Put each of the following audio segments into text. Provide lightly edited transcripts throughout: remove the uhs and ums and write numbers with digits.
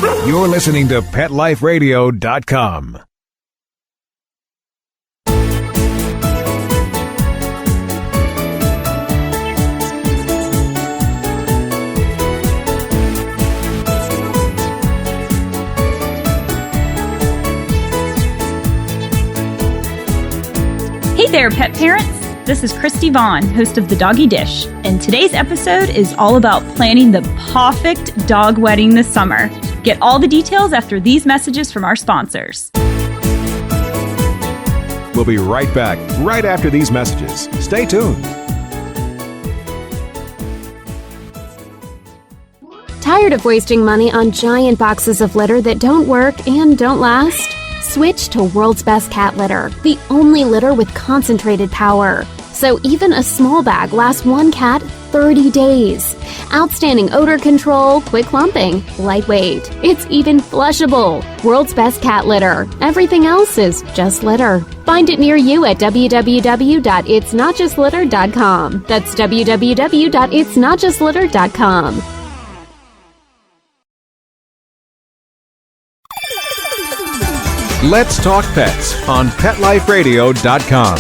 You're listening to PetLifeRadio.com. Hey there, pet parents. This is Kristi Vaughn, host of the Doggy Dish, and today's episode is all about planning the PAWfect dog wedding this summer. Get all the details after these messages from our sponsors. We'll be right back, right after these messages. Stay tuned. Tired of wasting money on giant boxes of litter that don't work and don't last? Switch to World's Best Cat Litter, the only litter with concentrated power. So even a small bag lasts one cat 30 days. Outstanding odor control, quick lumping, lightweight. It's even flushable. World's Best Cat Litter. Everything else is just litter. Find it near you at www.itsnotjustlitter.com. That's www.itsnotjustlitter.com. Let's talk pets on PetLifeRadio.com.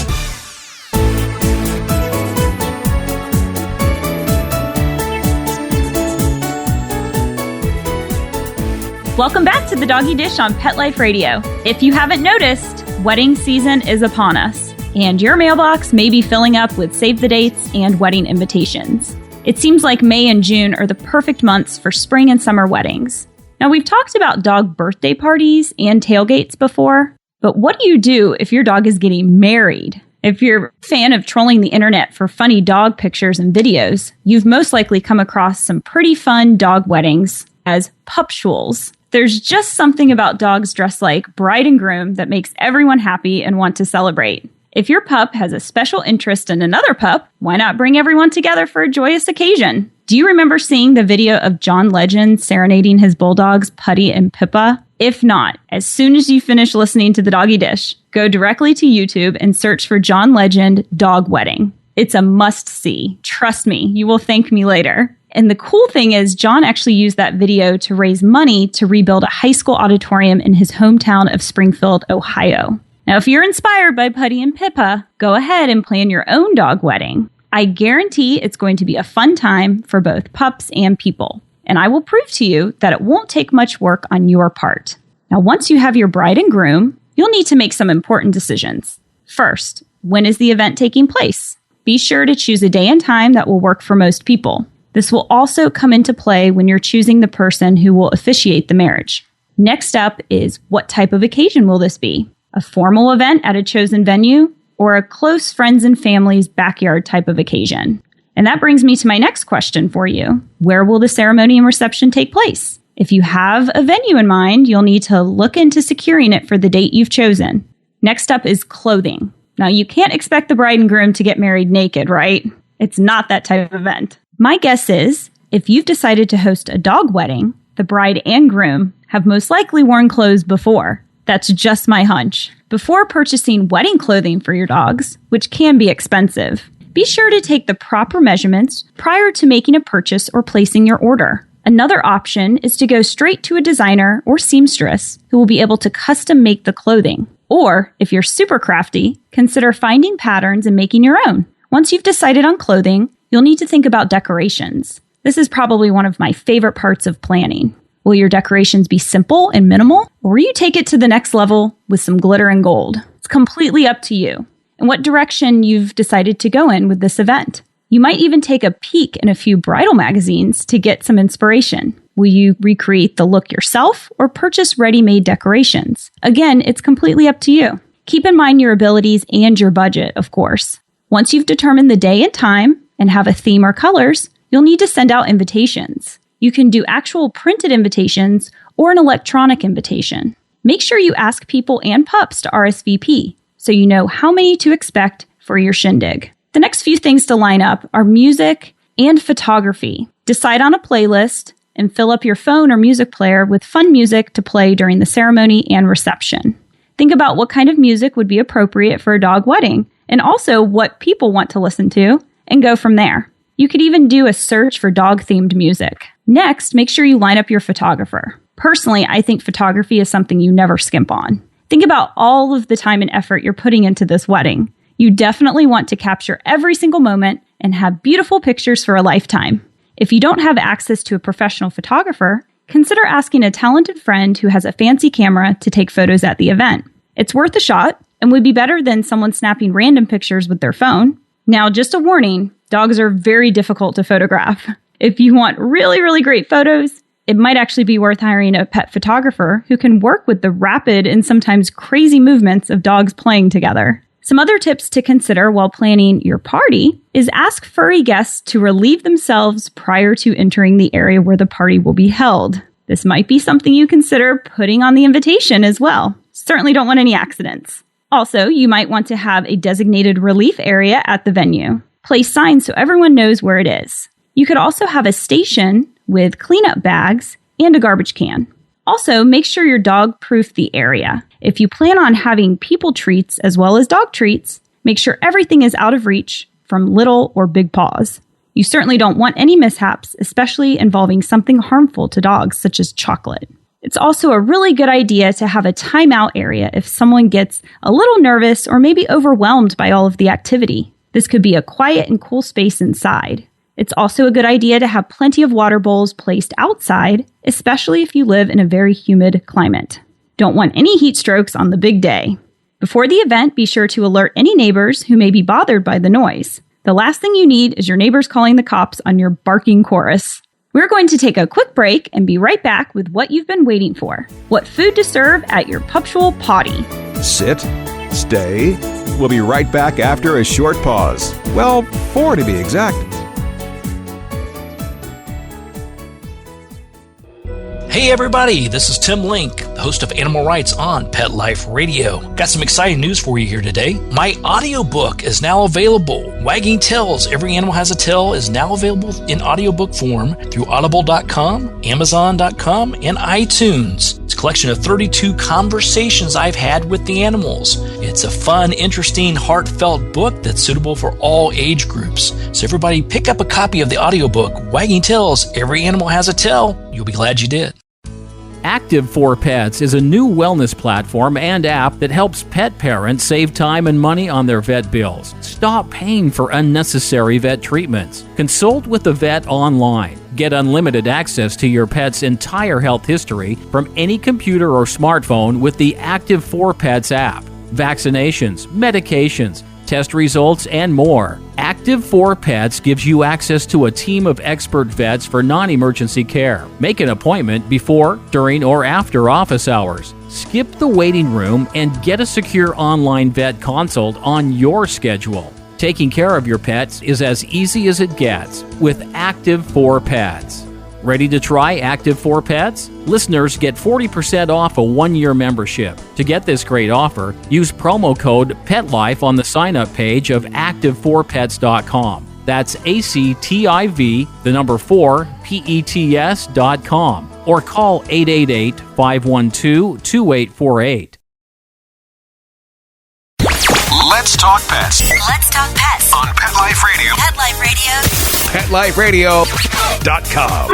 Welcome back to the Doggy Dish on Pet Life Radio. If you haven't noticed, wedding season is upon us, and your mailbox may be filling up with save the dates and wedding invitations. It seems like May and June are the perfect months for spring and summer weddings. Now, we've talked about dog birthday parties and tailgates before, but what do you do if your dog is getting married? If you're a fan of trolling the internet for funny dog pictures and videos, you've most likely come across some pretty fun dog weddings as puptials. There's just something about dogs dressed like bride and groom that makes everyone happy and want to celebrate. If your pup has a special interest in another pup, why not bring everyone together for a joyous occasion? Do you remember seeing the video of John Legend serenading his bulldogs, Putty and Pippa? If not, as soon as you finish listening to the Doggy Dish, go directly to YouTube and search for John Legend Dog Wedding. It's a must-see. Trust me, you will thank me later. And the cool thing is, John actually used that video to raise money to rebuild a high school auditorium in his hometown of Springfield, Ohio. Now, if you're inspired by Putty and Pippa, go ahead and plan your own dog wedding. I guarantee it's going to be a fun time for both pups and people. And I will prove to you that it won't take much work on your part. Now, once you have your bride and groom, you'll need to make some important decisions. First, when is the event taking place? Be sure to choose a day and time that will work for most people. This will also come into play when you're choosing the person who will officiate the marriage. Next up is, what type of occasion will this be? A formal event at a chosen venue, or a close friends and family's backyard type of occasion? And that brings me to my next question for you. Where will the ceremony and reception take place? If you have a venue in mind, you'll need to look into securing it for the date you've chosen. Next up is clothing. Now, you can't expect the bride and groom to get married naked, right? It's not that type of event. My guess is, if you've decided to host a dog wedding, the bride and groom have most likely worn clothes before. That's just my hunch. Before purchasing wedding clothing for your dogs, which can be expensive, be sure to take the proper measurements prior to making a purchase or placing your order. Another option is to go straight to a designer or seamstress who will be able to custom make the clothing. Or, if you're super crafty, consider finding patterns and making your own. Once you've decided on clothing, you'll need to think about decorations. This is probably one of my favorite parts of planning. Will your decorations be simple and minimal, or will you take it to the next level with some glitter and gold? It's completely up to you and what direction you've decided to go in with this event. You might even take a peek in a few bridal magazines to get some inspiration. Will you recreate the look yourself or purchase ready-made decorations? Again, it's completely up to you. Keep in mind your abilities and your budget, of course. Once you've determined the day and time and have a theme or colors, you'll need to send out invitations. You can do actual printed invitations or an electronic invitation. Make sure you ask people and pups to RSVP so you know how many to expect for your shindig. The next few things to line up are music and photography. Decide on a playlist and fill up your phone or music player with fun music to play during the ceremony and reception. Think about what kind of music would be appropriate for a dog wedding and also what people want to listen to, and go from there. You could even do a search for dog-themed music. Next, make sure you line up your photographer. Personally, I think photography is something you never skimp on. Think about all of the time and effort you're putting into this wedding. You definitely want to capture every single moment and have beautiful pictures for a lifetime. If you don't have access to a professional photographer, consider asking a talented friend who has a fancy camera to take photos at the event. It's worth a shot and would be better than someone snapping random pictures with their phone. Now, just a warning, dogs are very difficult to photograph. If you want really, really great photos, it might actually be worth hiring a pet photographer who can work with the rapid and sometimes crazy movements of dogs playing together. Some other tips to consider while planning your party is ask furry guests to relieve themselves prior to entering the area where the party will be held. This might be something you consider putting on the invitation as well. Certainly don't want any accidents. Also, you might want to have a designated relief area at the venue. Place signs so everyone knows where it is. You could also have a station with cleanup bags and a garbage can. Also, make sure you're dog-proof the area. If you plan on having people treats as well as dog treats, make sure everything is out of reach from little or big paws. You certainly don't want any mishaps, especially involving something harmful to dogs, such as chocolate. It's also a really good idea to have a timeout area if someone gets a little nervous or maybe overwhelmed by all of the activity. This could be a quiet and cool space inside. It's also a good idea to have plenty of water bowls placed outside, especially if you live in a very humid climate. Don't want any heat strokes on the big day. Before the event, be sure to alert any neighbors who may be bothered by the noise. The last thing you need is your neighbors calling the cops on your barking chorus. We're going to take a quick break and be right back with what you've been waiting for. What food to serve at your Puptial PAWty. Sit, stay. We'll be right back after a short pause. Well, 4 to be exact. Hey everybody, this is Tim Link, the host of Animal Rights on Pet Life Radio. Got some exciting news for you here today. My audiobook is now available. Wagging Tails, Every Animal Has a Tail is now available in audiobook form through audible.com, amazon.com, and iTunes. It's a collection of 32 conversations I've had with the animals. It's a fun, interesting, heartfelt book that's suitable for all age groups. So everybody pick up a copy of the audiobook, Wagging Tails, Every Animal Has a Tail. You'll be glad you did. Active for Pets is a new wellness platform and app that helps pet parents save time and money on their vet bills. Stop paying for unnecessary vet treatments. Consult with the vet online. Get unlimited access to your pet's entire health history from any computer or smartphone with the Active for Pets app. Vaccinations, medications, test results, and more. Active for Pets gives you access to a team of expert vets for non-emergency care. Make an appointment before, during, or after office hours. Skip the waiting room and get a secure online vet consult on your schedule. Taking care of your pets is as easy as it gets with Active for Pets. Ready to try Active for Pets? Listeners get 40% off a 1-year membership. To get this great offer, use promo code PETLIFE on the sign-up page of active4pets.com. That's ACTIV, the number 4, PETS.com. Or call 888-512-2848. Let's talk pets. Let's talk pets On Pet Life Radio. Pet Life Radio. PetLifeRadio.com.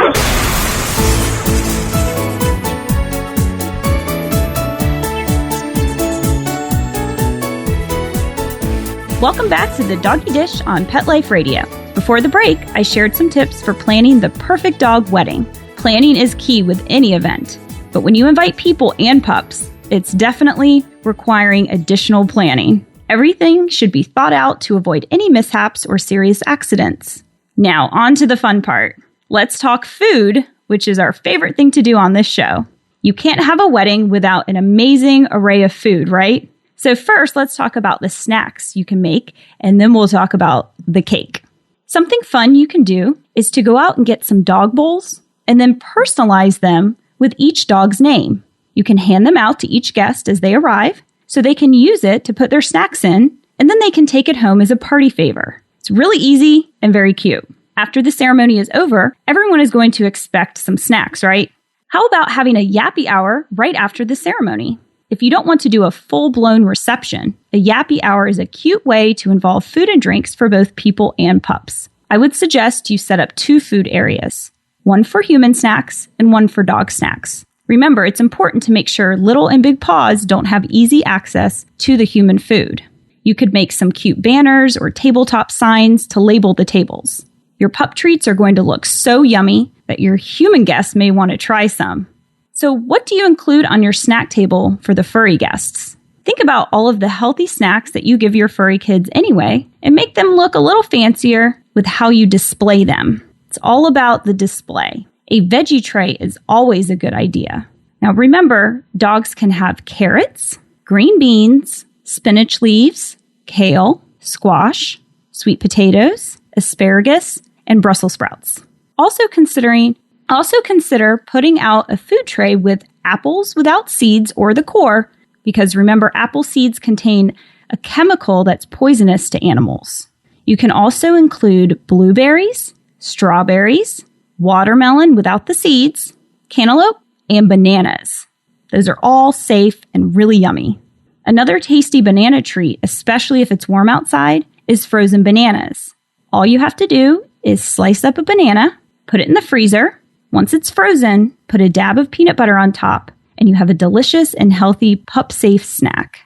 Welcome back to the Doggy Dish on Pet Life Radio. Before the break, I shared some tips for planning the perfect dog wedding. Planning is key with any event, but when you invite people and pups, it's definitely requiring additional planning. Everything should be thought out to avoid any mishaps or serious accidents. Now, on to the fun part. Let's talk food, which is our favorite thing to do on this show. You can't have a wedding without an amazing array of food, right? So first, let's talk about the snacks you can make, and then we'll talk about the cake. Something fun you can do is to go out and get some dog bowls and then personalize them with each dog's name. You can hand them out to each guest as they arrive, so they can use it to put their snacks in, and then they can take it home as a party favor. It's really easy and very cute. After the ceremony is over, everyone is going to expect some snacks, right? How about having a yappy hour right after the ceremony? If you don't want to do a full-blown reception, a yappy hour is a cute way to involve food and drinks for both people and pups. I would suggest you set up 2 food areas, one for human snacks and one for dog snacks. Remember, it's important to make sure little and big paws don't have easy access to the human food. You could make some cute banners or tabletop signs to label the tables. Your pup treats are going to look so yummy that your human guests may want to try some. So what do you include on your snack table for the furry guests? Think about all of the healthy snacks that you give your furry kids anyway, and make them look a little fancier with how you display them. It's all about the display. A veggie tray is always a good idea. Now remember, dogs can have carrots, green beans, spinach leaves, kale, squash, sweet potatoes, asparagus, and Brussels sprouts. Also consider putting out a food tray with apples without seeds or the core, because remember, apple seeds contain a chemical that's poisonous to animals. You can also include blueberries, strawberries, watermelon without the seeds, cantaloupe, and bananas. Those are all safe and really yummy. Another tasty banana treat, especially if it's warm outside, is frozen bananas. All you have to do is slice up a banana, put it in the freezer. Once it's frozen, put a dab of peanut butter on top, and you have a delicious and healthy pup-safe snack.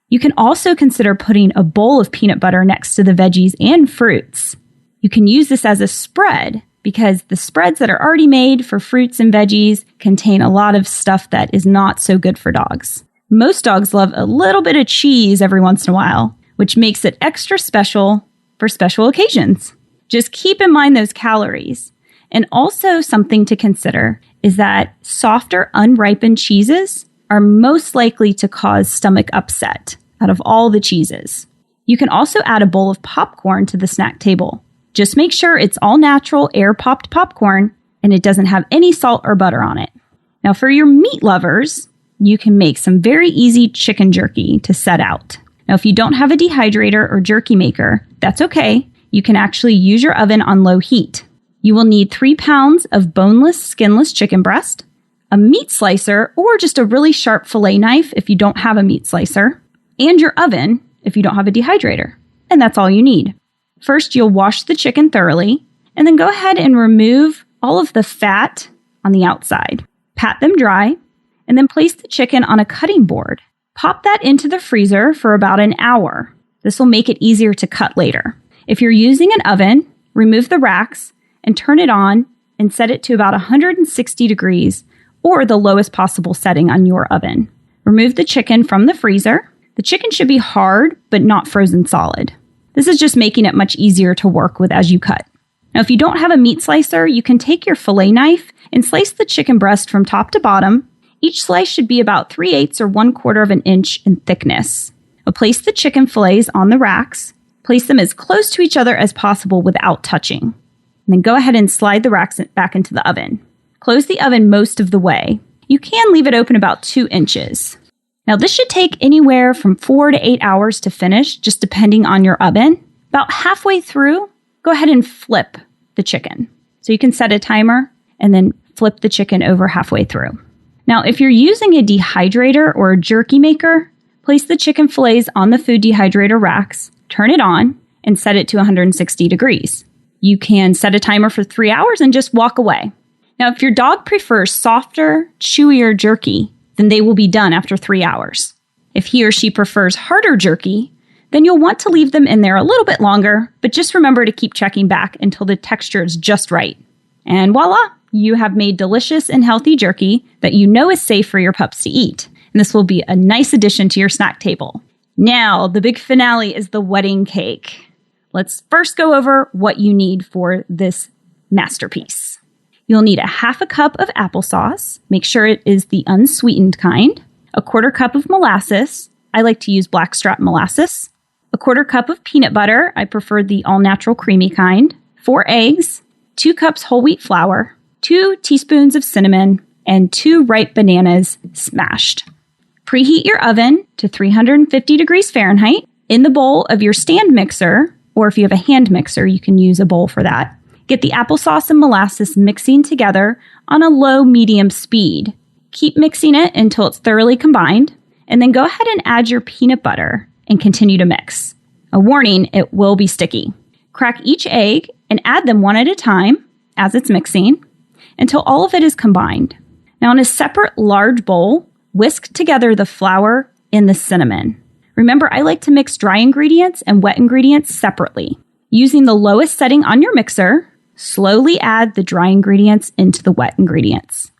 You can also consider putting a bowl of peanut butter next to the veggies and fruits. You can use this as a spread because the spreads that are already made for fruits and veggies contain a lot of stuff that is not so good for dogs. Most dogs love a little bit of cheese every once in a while, which makes it extra special for special occasions. Just keep in mind those calories. And also something to consider is that softer, unripened cheeses are most likely to cause stomach upset out of all the cheeses. You can also add a bowl of popcorn to the snack table. Just make sure it's all natural, air-popped popcorn, and it doesn't have any salt or butter on it. Now, for your meat lovers, you can make some very easy chicken jerky to set out. Now, if you don't have a dehydrator or jerky maker, that's okay. You can actually use your oven on low heat. You will need 3 pounds of boneless, skinless chicken breast, a meat slicer, or just a really sharp fillet knife if you don't have a meat slicer, and your oven if you don't have a dehydrator. And that's all you need. First, you'll wash the chicken thoroughly, and then go ahead and remove all of the fat on the outside. Pat them dry, and then place the chicken on a cutting board. Pop that into the freezer for about an hour. This will make it easier to cut later. If you're using an oven, remove the racks and turn it on and set it to about 160 degrees or the lowest possible setting on your oven. Remove the chicken from the freezer. The chicken should be hard, but not frozen solid. This is just making it much easier to work with as you cut. Now, if you don't have a meat slicer, you can take your fillet knife and slice the chicken breast from top to bottom. Each slice should be about 3/8 or 1/4 of an inch in thickness. Now, place the chicken fillets on the racks. Place them as close to each other as possible without touching. And then go ahead and slide the racks back into the oven. Close the oven most of the way. You can leave it open about 2 inches. Now, this should take anywhere from 4 to 8 hours to finish, just depending on your oven. About halfway through, go ahead and flip the chicken. So you can set a timer and then flip the chicken over halfway through. Now, if you're using a dehydrator or a jerky maker, place the chicken fillets on the food dehydrator racks, turn it on, and set it to 160 degrees. You can set a timer for 3 hours and just walk away. Now, if your dog prefers softer, chewier jerky, then they will be done after 3 hours. If he or she prefers harder jerky, then you'll want to leave them in there a little bit longer, but just remember to keep checking back until the texture is just right. And voila, you have made delicious and healthy jerky that you know is safe for your pups to eat. And this will be a nice addition to your snack table. Now, the big finale is the wedding cake. Let's first go over what you need for this masterpiece. You'll need a 1/2 cup of applesauce. Make sure it is the unsweetened kind. A 1/4 cup of molasses. I like to use blackstrap molasses. A 1/4 cup of peanut butter. I prefer the all-natural creamy kind. 4 eggs. 2 cups whole wheat flour. 2 teaspoons of cinnamon. And 2 ripe bananas smashed. Preheat your oven to 350 degrees Fahrenheit. In the bowl of your stand mixer, or if you have a hand mixer, you can use a bowl for that. Get the applesauce and molasses mixing together on a low-medium speed. Keep mixing it until it's thoroughly combined, and then go ahead and add your peanut butter and continue to mix. A warning, it will be sticky. Crack each egg and add them one at a time as it's mixing until all of it is combined. Now, in a separate large bowl, whisk together the flour and the cinnamon. Remember, I like to mix dry ingredients and wet ingredients separately. Using the lowest setting on your mixer, slowly add the dry ingredients into the wet ingredients.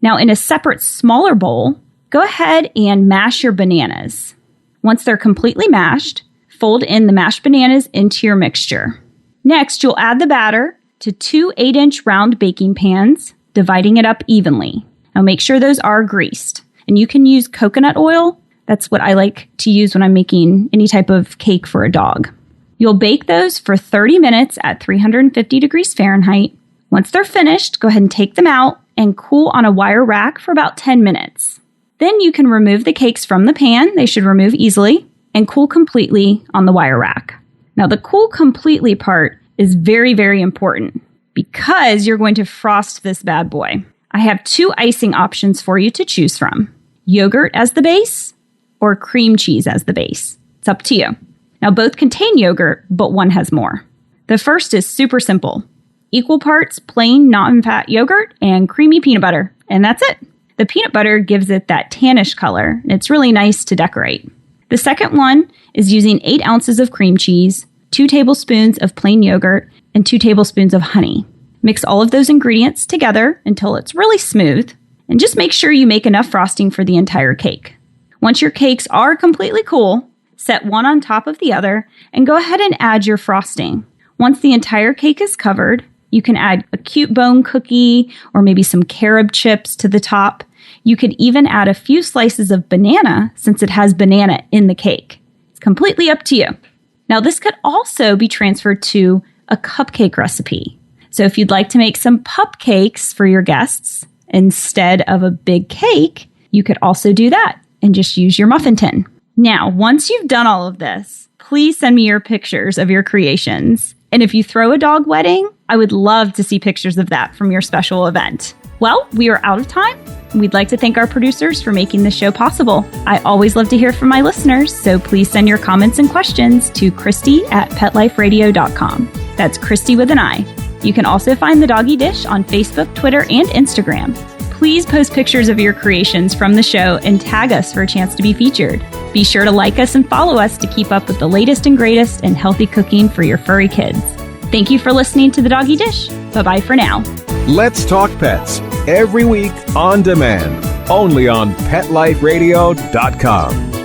Now, in a separate smaller bowl, go ahead and mash your bananas. Once they're completely mashed, fold in the mashed bananas into your mixture. Next, you'll add the batter to 2 8-inch round baking pans, dividing it up evenly. Now, make sure those are greased. And you can use coconut oil. That's what I like to use when I'm making any type of cake for a dog. You'll bake those for 30 minutes at 350 degrees Fahrenheit. Once they're finished, go ahead and take them out and cool on a wire rack for about 10 minutes. Then you can remove the cakes from the pan. They should remove easily and cool completely on the wire rack. Now, the cool completely part is very, very important because you're going to frost this bad boy. I have 2 icing options for you to choose from: yogurt as the base or cream cheese as the base. It's up to you. Now, both contain yogurt, but one has more. The first is super simple. Equal parts plain non-fat yogurt and creamy peanut butter, and that's it. The peanut butter gives it that tannish color, and it's really nice to decorate. The second one is using 8 ounces of cream cheese, 2 tablespoons of plain yogurt, and 2 tablespoons of honey. Mix all of those ingredients together until it's really smooth, and just make sure you make enough frosting for the entire cake. Once your cakes are completely cool, set one on top of the other, and go ahead and add your frosting. Once the entire cake is covered, you can add a cute bone cookie or maybe some carob chips to the top. You could even add a few slices of banana since it has banana in the cake. It's completely up to you. Now, this could also be transferred to a cupcake recipe. So if you'd like to make some pupcakes for your guests instead of a big cake, you could also do that and just use your muffin tin. Now, once you've done all of this, please send me your pictures of your creations. And if you throw a dog wedding, I would love to see pictures of that from your special event. Well, we are out of time. We'd like to thank our producers for making this show possible. I always love to hear from my listeners, so please send your comments and questions to Kristi@PetLifeRadio.com. That's Kristi with an I. You can also find the Doggy Dish on Facebook, Twitter, and Instagram. Please post pictures of your creations from the show and tag us for a chance to be featured. Be sure to like us and follow us to keep up with the latest and greatest in healthy cooking for your furry kids. Thank you for listening to The Doggy Dish. Bye-bye for now. Let's Talk Pets, every week on demand, only on PetLifeRadio.com.